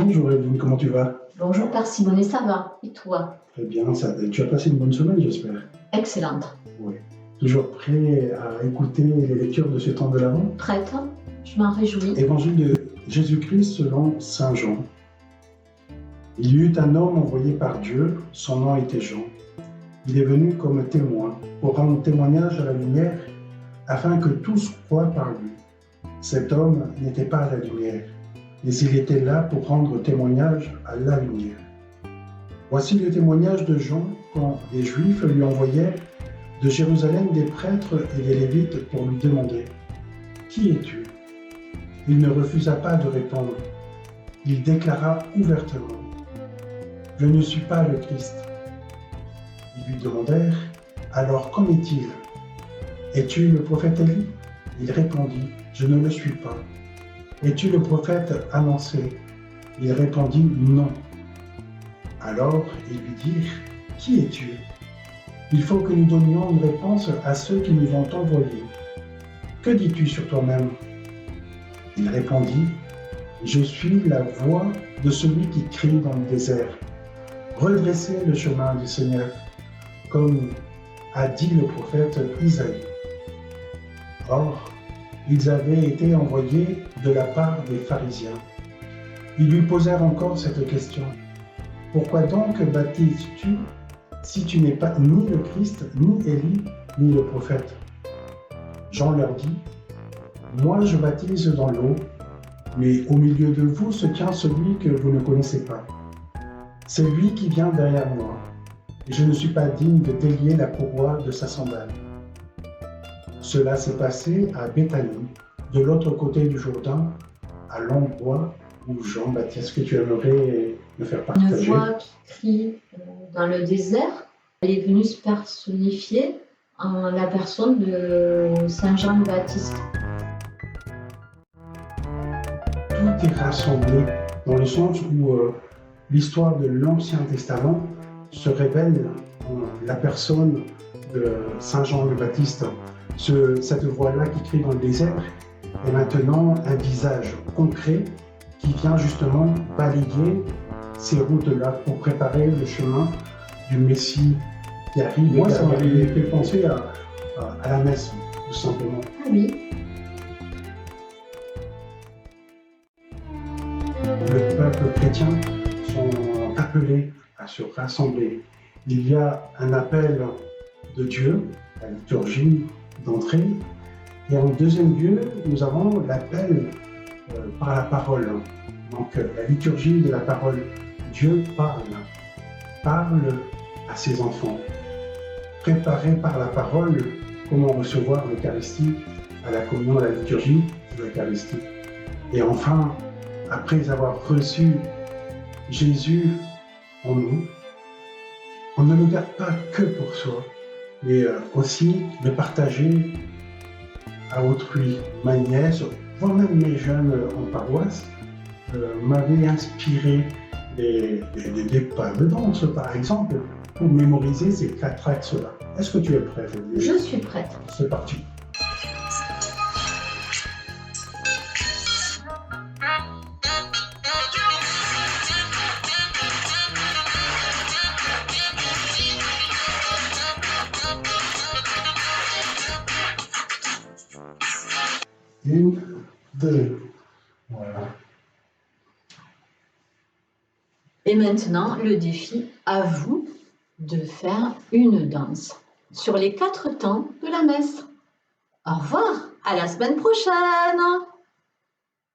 Bonjour Evelyne, comment tu vas? Bonjour Père Simonet, ça va? Et toi? Très bien, tu as passé une bonne semaine, j'espère. Excellente. Oui. Toujours prêt à écouter les lectures de ce temps de l'Avent? Prête? Je m'en réjouis. Évangile de Jésus-Christ selon saint Jean. Il y eut un homme envoyé par Dieu, son nom était Jean. Il est venu comme témoin, pour rendre témoignage à la lumière, afin que tous croient par lui. Cet homme n'était pas à la lumière, mais il était là pour rendre témoignage à la lumière. Voici le témoignage de Jean quand les Juifs lui envoyèrent de Jérusalem des prêtres et des Lévites pour lui demander « Qui es-tu » Il ne refusa pas de répondre. Il déclara ouvertement « Je ne suis pas le Christ ». Ils lui demandèrent « Alors qu'en est-il ? Es-tu le prophète Élie » Il répondit « Je ne le suis pas ». « Es-tu le prophète annoncé » Il répondit « Non ». Alors ils lui dirent « Qui es-tu » Il faut que nous donnions une réponse à ceux qui nous ont envoyés. Que dis-tu sur toi-même ? Il répondit « Je suis la voix de celui qui crie dans le désert. Redressez le chemin du Seigneur, comme a dit le prophète Isaïe. » Or, ils avaient été envoyés de la part des pharisiens. Ils lui posèrent encore cette question. « Pourquoi donc baptises-tu si tu n'es pas ni le Christ, ni Élie, ni le prophète ?» Jean leur dit « Moi je baptise dans l'eau, mais au milieu de vous se tient celui que vous ne connaissez pas. C'est lui qui vient derrière moi, et je ne suis pas digne de délier la courroie de sa sandale. » Cela s'est passé à Béthanie, de l'autre côté du Jourdain, à l'endroit où Jean baptise. Que tu aimerais me faire partager? Une voix qui crie dans le désert, elle est venue se personnifier en la personne de Saint Jean le Baptiste. Tout est rassemblé dans le sens où l'histoire de l'Ancien Testament se révèle en la personne de Saint Jean le Baptiste. Cette voix-là qui crie dans le désert est maintenant un visage concret qui vient justement balayer ces routes-là pour préparer le chemin du Messie qui arrive. Moi, ça m'avait fait penser à la messe, tout simplement. Ah oui. Le peuple chrétien sont appelés à se rassembler. Il y a un appel de Dieu, la liturgie d'entrée, et en deuxième lieu, nous avons l'appel par la parole. Donc la liturgie de la parole. Dieu parle à ses enfants. Préparé par la parole, comment recevoir l'Eucharistie, à la communion, à la liturgie de l'Eucharistie. Et enfin, après avoir reçu Jésus en nous, on ne le garde pas que pour soi, mais aussi de partager à autrui. Ma nièce, voire même mes jeunes en paroisse, m'avaient inspiré des pas de danse, par exemple, pour mémoriser ces 4 axes-là. Est-ce que tu es prête? Je suis prête. C'est parti. Une, deux, voilà. Et maintenant, le défi à vous de faire une danse sur les 4 temps de la messe. Au revoir, à la semaine prochaine!